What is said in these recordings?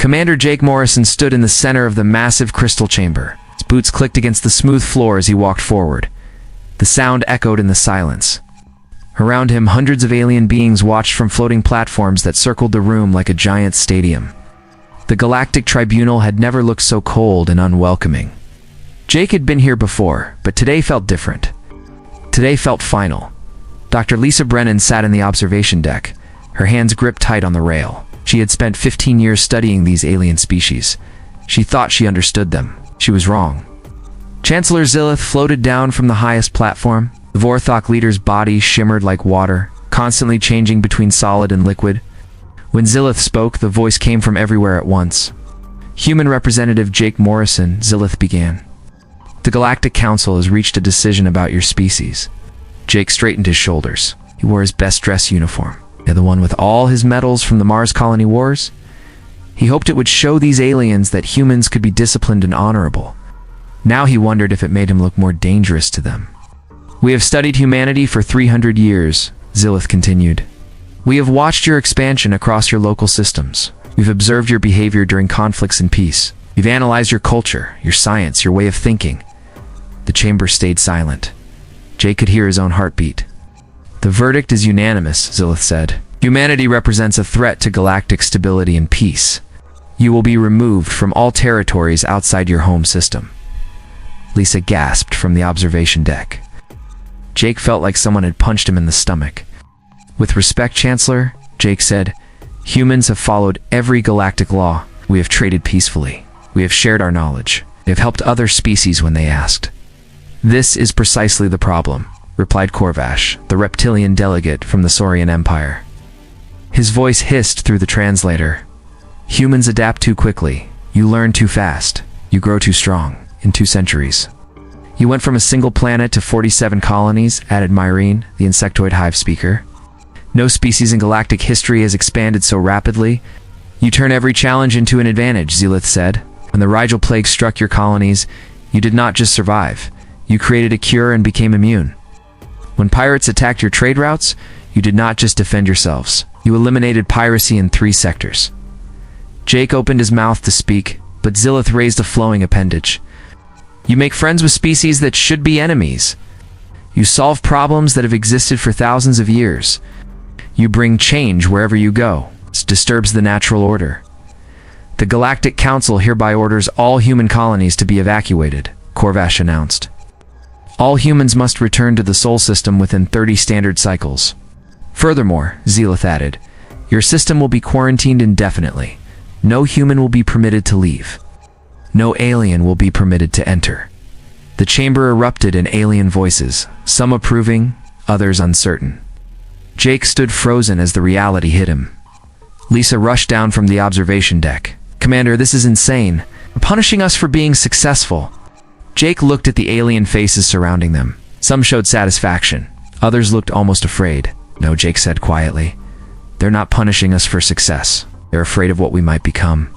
Commander Jake Morrison stood in the center of the massive crystal chamber. His boots clicked against the smooth floor as he walked forward. The sound echoed in the silence. Around him, hundreds of alien beings watched from floating platforms that circled the room like a giant stadium. The Galactic Tribunal had never looked so cold and unwelcoming. Jake had been here before, but today felt different. Today felt final. Dr. Lisa Brennan sat in the observation deck, her hands gripped tight on the rail. She had spent 15 years studying these alien species. She thought she understood them. She was wrong. Chancellor Zillith floated down from the highest platform. The Vorthok leader's body shimmered like water, constantly changing between solid and liquid. When Zillith spoke, the voice came from everywhere at once. Human Representative Jake Morrison, Zillith began. The Galactic Council has reached a decision about your species. Jake straightened his shoulders. He wore his best dress uniform, the one with all his medals from the Mars Colony Wars. He hoped it would show these aliens that humans could be disciplined and honorable. Now he wondered if it made him look more dangerous to them. We have studied humanity for 300 years, Zillith continued. We have watched your expansion across your local systems. We've observed your behavior during conflicts and peace. We've analyzed your culture, your science, your way of thinking. The chamber stayed silent. Jake could hear his own heartbeat. The verdict is unanimous, Zillith said. Humanity represents a threat to galactic stability and peace. You will be removed from all territories outside your home system. Lisa gasped from the observation deck. Jake felt like someone had punched him in the stomach. With respect, Chancellor, Jake said, humans have followed every galactic law. We have traded peacefully. We have shared our knowledge. We have helped other species when they asked. This is precisely the problem, replied Korvash, the reptilian delegate from the Saurian Empire. His voice hissed through the translator. Humans adapt too quickly. You learn too fast. You grow too strong. In 2 centuries. You went from a single planet to 47 colonies, added Myrene, the insectoid hive speaker. No species in galactic history has expanded so rapidly. You turn every challenge into an advantage, Zillith said. When the Rigel plague struck your colonies, you did not just survive. You created a cure and became immune. When pirates attacked your trade routes, you did not just defend yourselves. You eliminated piracy in 3 sectors. Jake opened his mouth to speak, but Zillith raised a flowing appendage. You make friends with species that should be enemies. You solve problems that have existed for thousands of years. You bring change wherever you go. This disturbs the natural order. The Galactic Council hereby orders all human colonies to be evacuated, Korvash announced. All humans must return to the Sol system within 30 standard cycles. Furthermore, Zillith added, your system will be quarantined indefinitely. No human will be permitted to leave. No alien will be permitted to enter. The chamber erupted in alien voices, some approving, others uncertain. Jake stood frozen as the reality hit him. Lisa rushed down from the observation deck. Commander, this is insane. You're punishing us for being successful. Jake looked at the alien faces surrounding them. Some showed satisfaction. Others looked almost afraid. No, Jake said quietly. They're not punishing us for success. They're afraid of what we might become.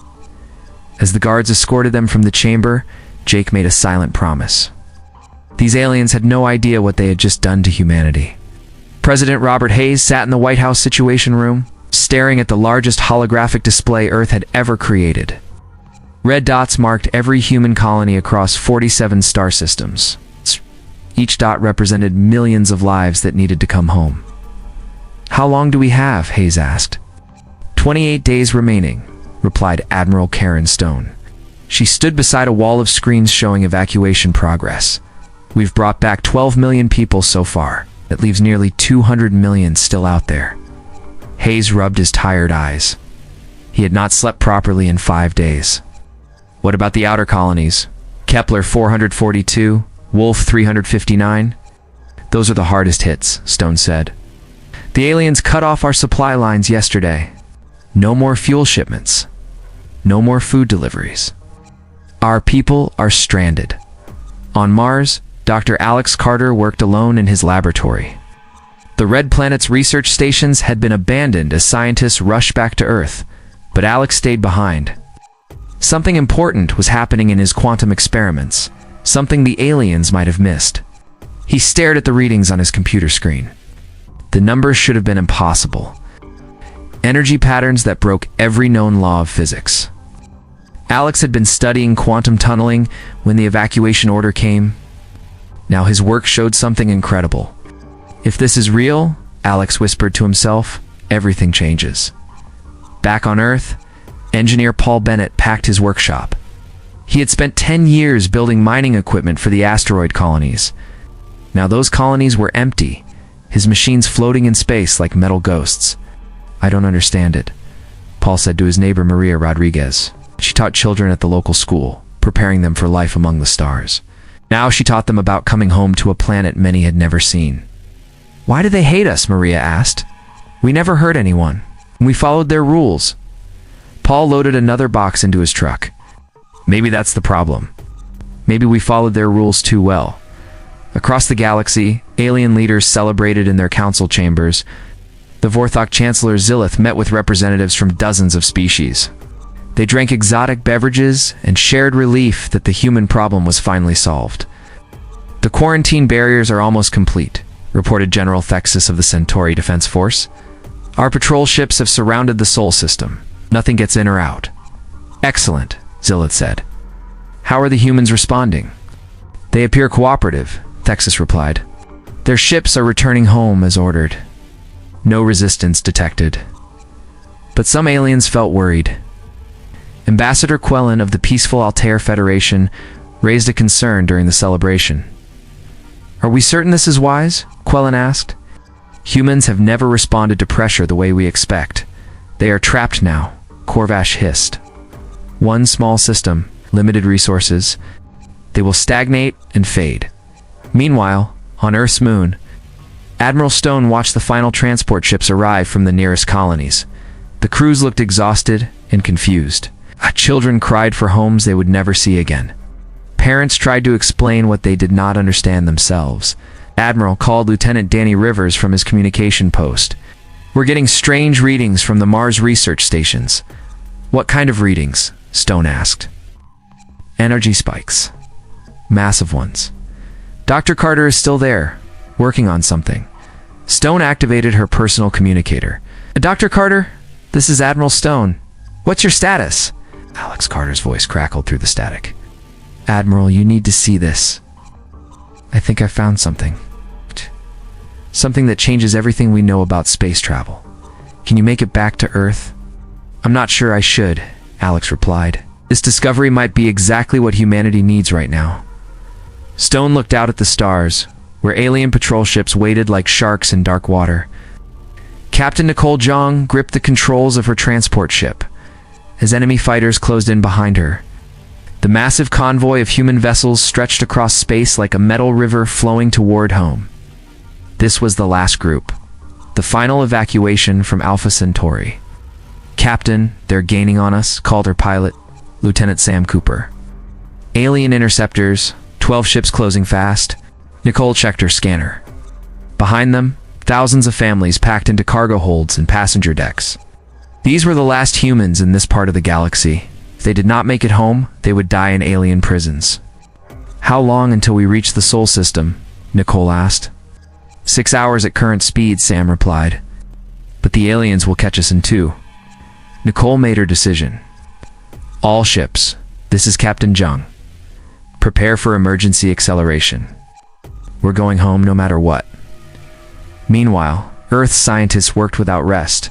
As the guards escorted them from the chamber, Jake made a silent promise. These aliens had no idea what they had just done to humanity. President Robert Hayes sat in the White House Situation Room, staring at the largest holographic display Earth had ever created. Red dots marked every human colony across 47 star systems. Each dot represented millions of lives that needed to come home. How long do we have? Hayes asked. 28 days remaining, replied Admiral Karen Stone. She stood beside a wall of screens showing evacuation progress. We've brought back 12 million people so far. That leaves nearly 200 million still out there. Hayes rubbed his tired eyes. He had not slept properly in 5 days. What about the outer colonies? Kepler 442, Wolf 359? Those are the hardest hits, Stone said. The aliens cut off our supply lines yesterday. No more fuel shipments. No more food deliveries. Our people are stranded. On Mars, Dr. Alex Carter worked alone in his laboratory. The Red Planet's research stations had been abandoned as scientists rushed back to Earth, but Alex stayed behind. Something important was happening in his quantum experiments, something the aliens might have missed. He stared at the readings on his computer screen. The numbers should have been impossible. Energy patterns that broke every known law of physics. Alex had been studying quantum tunneling when the evacuation order came. Now his work showed something incredible. If this is real, Alex whispered to himself, everything changes. Back on Earth, engineer Paul Bennett packed his workshop. He had spent 10 years building mining equipment for the asteroid colonies. Now those colonies were empty, his machines floating in space like metal ghosts. I don't understand it, Paul said to his neighbor Maria Rodriguez. She taught children at the local school, preparing them for life among the stars. Now she taught them about coming home to a planet many had never seen. Why do they hate us? Maria asked. We never hurt anyone. We followed their rules. Paul loaded another box into his truck. Maybe that's the problem. Maybe we followed their rules too well. Across the galaxy, alien leaders celebrated in their council chambers. The Vorthok Chancellor Zilith met with representatives from dozens of species. They drank exotic beverages and shared relief that the human problem was finally solved. The quarantine barriers are almost complete, reported General Thexus of the Centauri Defense Force. Our patrol ships have surrounded the Sol system. Nothing gets in or out. Excellent, Zilith said. How are the humans responding? They appear cooperative, Thexus replied. Their ships are returning home as ordered. No resistance detected. But some aliens felt worried. Ambassador Quellen of the Peaceful Altair Federation raised a concern during the celebration. Are we certain this is wise? Quellen asked. Humans have never responded to pressure the way we expect. They are trapped now, Corvash hissed. One small system, limited resources. They will stagnate and fade. Meanwhile, on Earth's moon, Admiral Stone watched the final transport ships arrive from the nearest colonies. The crews looked exhausted and confused. Children cried for homes they would never see again. Parents tried to explain what they did not understand themselves. Admiral called Lieutenant Danny Rivers from his communication post. We're getting strange readings from the Mars research stations. What kind of readings? Stone asked. Energy spikes. Massive ones. Dr. Carter is still there, working on something. Stone activated her personal communicator. Dr. Carter, this is Admiral Stone. What's your status? Alex Carter's voice crackled through the static. Admiral, you need to see this. I think I found something. Something that changes everything we know about space travel. Can you make it back to Earth? I'm not sure I should, Alex replied. This discovery might be exactly what humanity needs right now. Stone looked out at the stars, where alien patrol ships waited like sharks in dark water. Captain Nicole Jong gripped the controls of her transport ship as enemy fighters closed in behind her. The massive convoy of human vessels stretched across space like a metal river flowing toward home. This was the last group, the final evacuation from Alpha Centauri. Captain, they're gaining on us, called her pilot, Lieutenant Sam Cooper. Alien interceptors, 12 ships closing fast. Nicole checked her scanner. Behind them, thousands of families packed into cargo holds and passenger decks. These were the last humans in this part of the galaxy. If they did not make it home, they would die in alien prisons. How long until we reach the Sol system? Nicole asked. 6 hours at current speed, Sam replied. But the aliens will catch us in 2. Nicole made her decision. All ships, this is Captain Jung. Prepare for emergency acceleration. We're going home no matter what. Meanwhile, Earth's scientists worked without rest.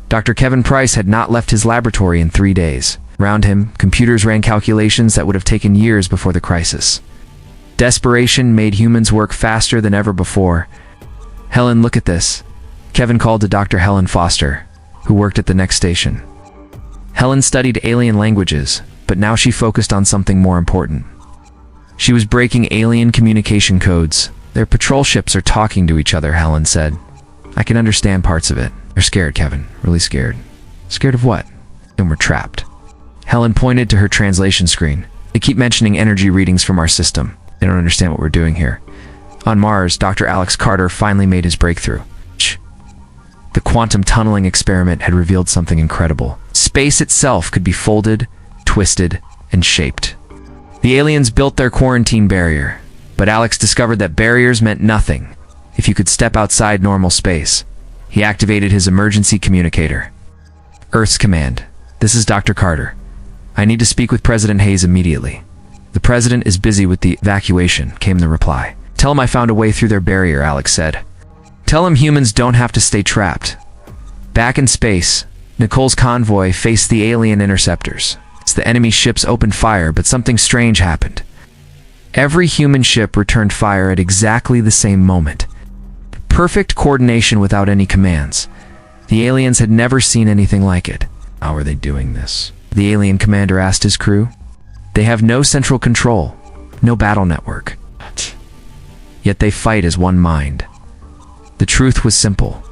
Dr. Kevin Price had not left his laboratory in 3 days. Around him, computers ran calculations that would have taken years before the crisis. Desperation made humans work faster than ever before. Helen, look at this. Kevin called to Dr. Helen Foster, who worked at the next station. Helen studied alien languages, but now she focused on something more important. She was breaking alien communication codes. Their patrol ships are talking to each other, Helen said. I can understand parts of it. They're scared, Kevin. Really scared. Scared of what? And we're trapped. Helen pointed to her translation screen. They keep mentioning energy readings from our system. They don't understand what we're doing here. On Mars, Dr. Alex Carter finally made his breakthrough. The quantum tunneling experiment had revealed something incredible. Space itself could be folded, twisted, and shaped. The aliens built their quarantine barrier, but Alex discovered that barriers meant nothing if you could step outside normal space. He activated his emergency communicator. Earth's command. This is Dr. Carter. I need to speak with President Hayes immediately. The president is busy with the evacuation, came the reply. Tell him I found a way through their barrier, Alex said. Tell him humans don't have to stay trapped. Back in space, Nicole's convoy faced the alien interceptors. The enemy ships opened fire, but something strange happened. Every human ship returned fire at exactly the same moment. Perfect coordination without any commands. The aliens had never seen anything like it. How are they doing this? The alien commander asked his crew. They have no central control, no battle network. Yet they fight as one mind. The truth was simple.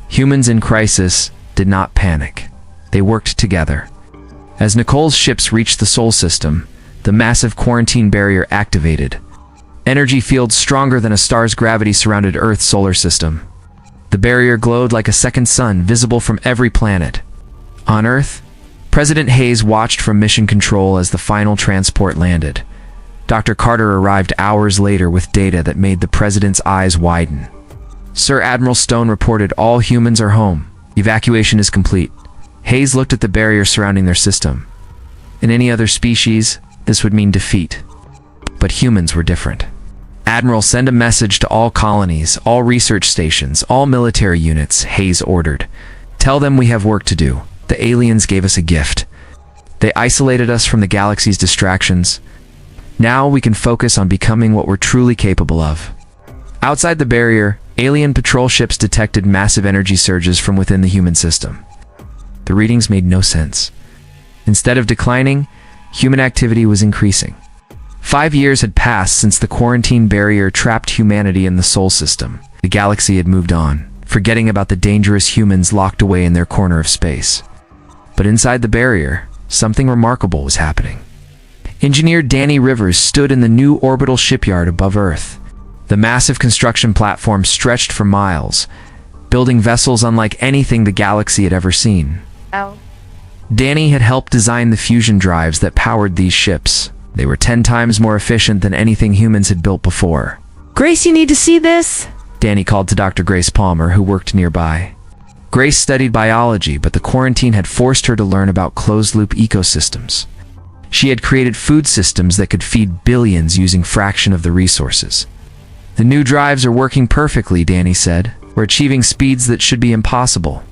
Humans in crisis did not panic. They worked together. As Nicole's ships reached the Sol system, the massive quarantine barrier activated. Energy fields stronger than a star's gravity surrounded Earth's solar system. The barrier glowed like a second sun, visible from every planet. On Earth, President Hayes watched from mission control as the final transport landed. Dr. Carter arrived hours later with data that made the president's eyes widen. Sir Admiral Stone reported all humans are home. Evacuation is complete. Hayes looked at the barrier surrounding their system. In any other species, this would mean defeat. But humans were different. Admiral, send a message to all colonies, all research stations, all military units, Hayes ordered. Tell them we have work to do. The aliens gave us a gift. They isolated us from the galaxy's distractions. Now we can focus on becoming what we're truly capable of. Outside the barrier, alien patrol ships detected massive energy surges from within the human system. The readings made no sense. Instead of declining, human activity was increasing. 5 years had passed since the quarantine barrier trapped humanity in the Sol system. The galaxy had moved on, forgetting about the dangerous humans locked away in their corner of space. But inside the barrier, something remarkable was happening. Engineer Danny Rivers stood in the new orbital shipyard above Earth. The massive construction platform stretched for miles, building vessels unlike anything the galaxy had ever seen. Danny had helped design the fusion drives that powered these ships. They were 10 times more efficient than anything humans had built before. Grace, you need to see this. Danny called to Dr. Grace Palmer, who worked nearby. Grace studied biology, but the quarantine had forced her to learn about closed-loop ecosystems. She had created food systems that could feed billions using fraction of the resources. The new drives are working perfectly, Danny said. We're achieving speeds that should be impossible.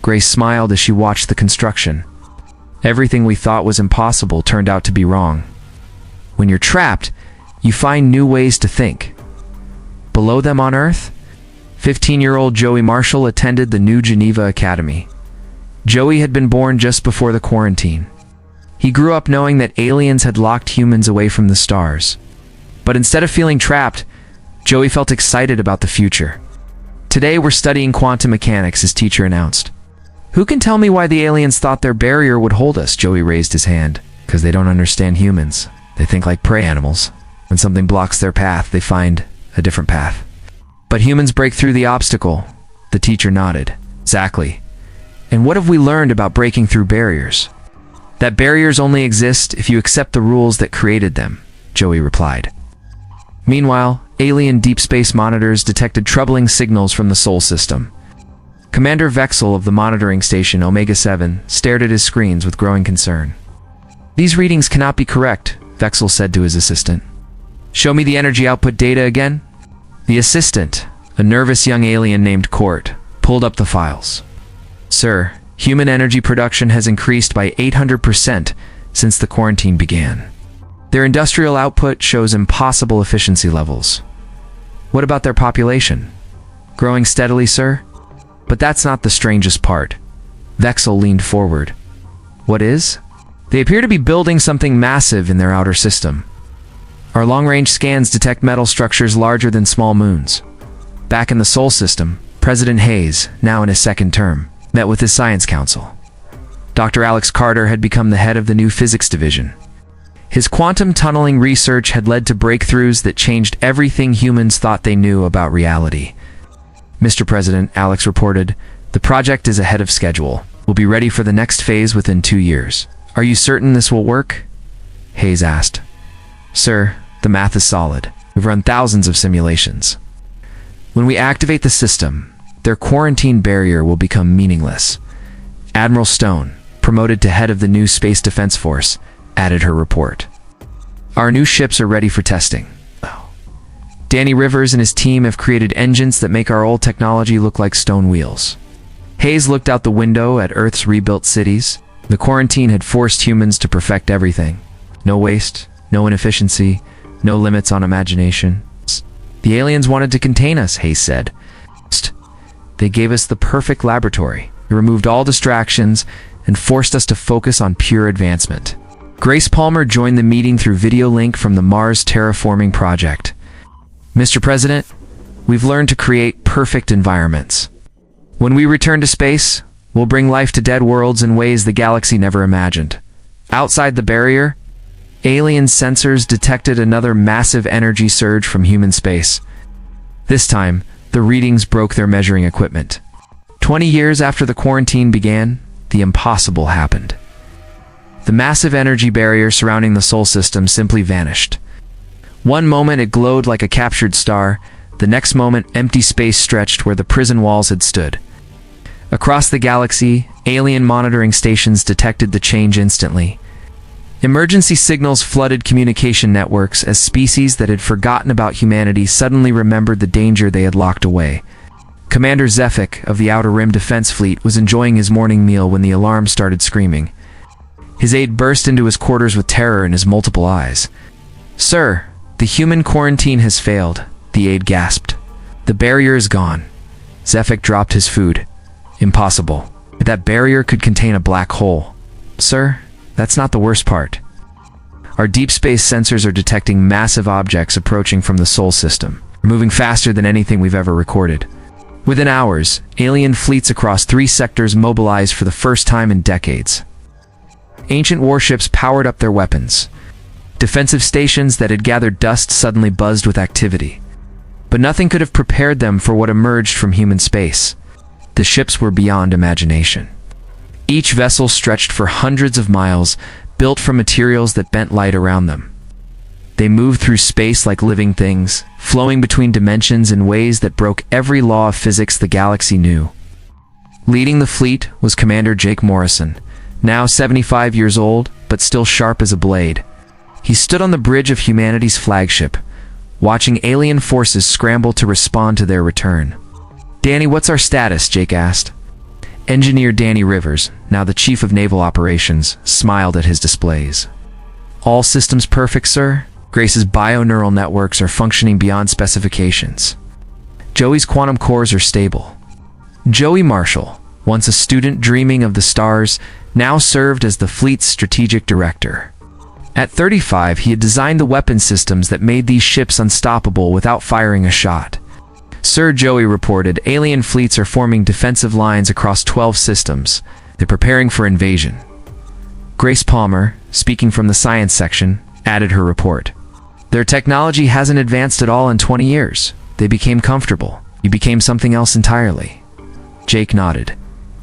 Grace smiled as she watched the construction. Everything we thought was impossible turned out to be wrong. When you're trapped, you find new ways to think. Below them on Earth, 15-year-old Joey Marshall attended the New Geneva Academy. Joey had been born just before the quarantine. He grew up knowing that aliens had locked humans away from the stars. But instead of feeling trapped, Joey felt excited about the future. Today we're studying quantum mechanics, his teacher announced. Who can tell me why the aliens thought their barrier would hold us? Joey raised his hand. Because they don't understand humans. They think like prey animals. When something blocks their path, they find a different path. But humans break through the obstacle. The teacher nodded. Exactly. And what have we learned about breaking through barriers? That barriers only exist if you accept the rules that created them, Joey replied. Meanwhile, alien deep space monitors detected troubling signals from the Sol system. Commander Vexel of the monitoring station Omega-7 stared at his screens with growing concern. These readings cannot be correct, Vexel said to his assistant. Show me the energy output data again. The assistant, a nervous young alien named Court, pulled up the files. Sir, human energy production has increased by 800% since the quarantine began. Their industrial output shows impossible efficiency levels. What about their population? Growing steadily, sir? But that's not the strangest part. Vexel leaned forward. What is? They appear to be building something massive in their outer system. Our long-range scans detect metal structures larger than small moons. Back in the Sol system, President Hayes, now in his second term, met with his science council. Dr. Alex Carter had become the head of the new physics division. His quantum tunneling research had led to breakthroughs that changed everything humans thought they knew about reality. Mr. President, Alex reported, the project is ahead of schedule. We'll be ready for the next phase within 2 years. Are you certain this will work? Hayes asked. Sir, the math is solid. We've run thousands of simulations. When we activate the system, their quarantine barrier will become meaningless. Admiral Stone, promoted to head of the new Space Defense Force, added her report. Our new ships are ready for testing. Danny Rivers and his team have created engines that make our old technology look like stone wheels. Hayes looked out the window at Earth's rebuilt cities. The quarantine had forced humans to perfect everything. No waste, no inefficiency, no limits on imagination. The aliens wanted to contain us, Hayes said. They gave us the perfect laboratory. They removed all distractions and forced us to focus on pure advancement. Grace Palmer joined the meeting through video link from the Mars Terraforming Project. Mr. President, we've learned to create perfect environments. When we return to space, we'll bring life to dead worlds in ways the galaxy never imagined. Outside the barrier, alien sensors detected another massive energy surge from human space. This time, the readings broke their measuring equipment. 20 years after the quarantine began, the impossible happened. The massive energy barrier surrounding the Sol system simply vanished. One moment it glowed like a captured star, the next moment empty space stretched where the prison walls had stood. Across the galaxy, alien monitoring stations detected the change instantly. Emergency signals flooded communication networks as species that had forgotten about humanity suddenly remembered the danger they had locked away. Commander Zefik of the Outer Rim Defense Fleet was enjoying his morning meal when the alarm started screaming. His aide burst into his quarters with terror in his multiple eyes. "Sir, the human quarantine has failed," the aide gasped. "The barrier is gone." Zefik dropped his food. "Impossible. That barrier could contain a black hole." "Sir, that's not the worst part. Our deep space sensors are detecting massive objects approaching from the Sol system, moving faster than anything we've ever recorded. Within hours, alien fleets across 3 sectors mobilized for the first time in decades. Ancient warships powered up their weapons. Defensive stations that had gathered dust suddenly buzzed with activity. But nothing could have prepared them for what emerged from human space. The ships were beyond imagination. Each vessel stretched for hundreds of miles, built from materials that bent light around them. They moved through space like living things, flowing between dimensions in ways that broke every law of physics the galaxy knew. Leading the fleet was Commander Jake Morrison, now 75 years old, but still sharp as a blade. He stood on the bridge of humanity's flagship, watching alien forces scramble to respond to their return. "Danny, what's our status?" Jake asked. Engineer Danny Rivers, now the Chief of Naval Operations, smiled at his displays. "All systems perfect, sir. Grace's bio-neural networks are functioning beyond specifications. Joey's quantum cores are stable." Joey Marshall, once a student dreaming of the stars, now served as the fleet's strategic director. At 35, he had designed the weapon systems that made these ships unstoppable without firing a shot. Sir, Joey reported, alien fleets are forming defensive lines across 12 systems. They're preparing for invasion. Grace Palmer, speaking from the science section, added her report. Their technology hasn't advanced at all in 20 years. They became comfortable. You became something else entirely. Jake nodded.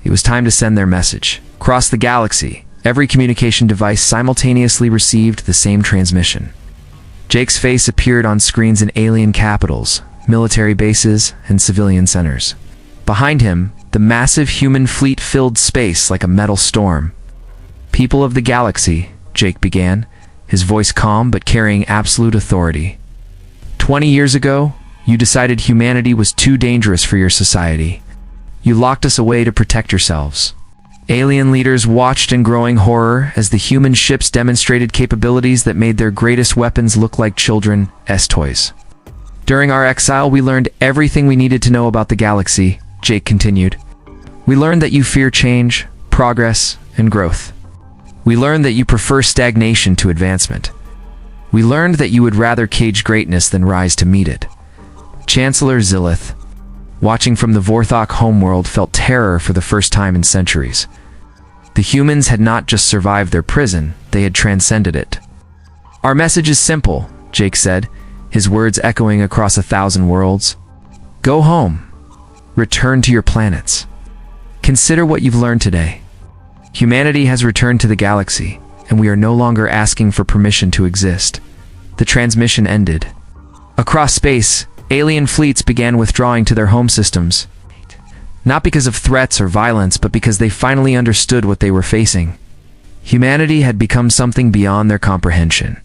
It was time to send their message. Across the galaxy, every communication device simultaneously received the same transmission. Jake's face appeared on screens in alien capitals, military bases, and civilian centers. Behind him, the massive human fleet filled space like a metal storm. "People of the galaxy," Jake began, his voice calm but carrying absolute authority. 20 years ago, you decided humanity was too dangerous for your society. You locked us away to protect yourselves. Alien leaders watched in growing horror as the human ships demonstrated capabilities that made their greatest weapons look like children's toys. During our exile, we learned everything we needed to know about the galaxy, Jake continued. We learned that you fear change, progress, and growth. We learned that you prefer stagnation to advancement. We learned that you would rather cage greatness than rise to meet it. Chancellor Zillith, watching from the Vorthok homeworld, felt terror for the first time in centuries. The humans had not just survived their prison, they had transcended it. Our message is simple, Jake said, his words echoing across 1,000 worlds. Go home. Return to your planets. Consider what you've learned today. Humanity has returned to the galaxy, and we are no longer asking for permission to exist. The transmission ended. Across space, alien fleets began withdrawing to their home systems. Not because of threats or violence, but because they finally understood what they were facing. Humanity had become something beyond their comprehension.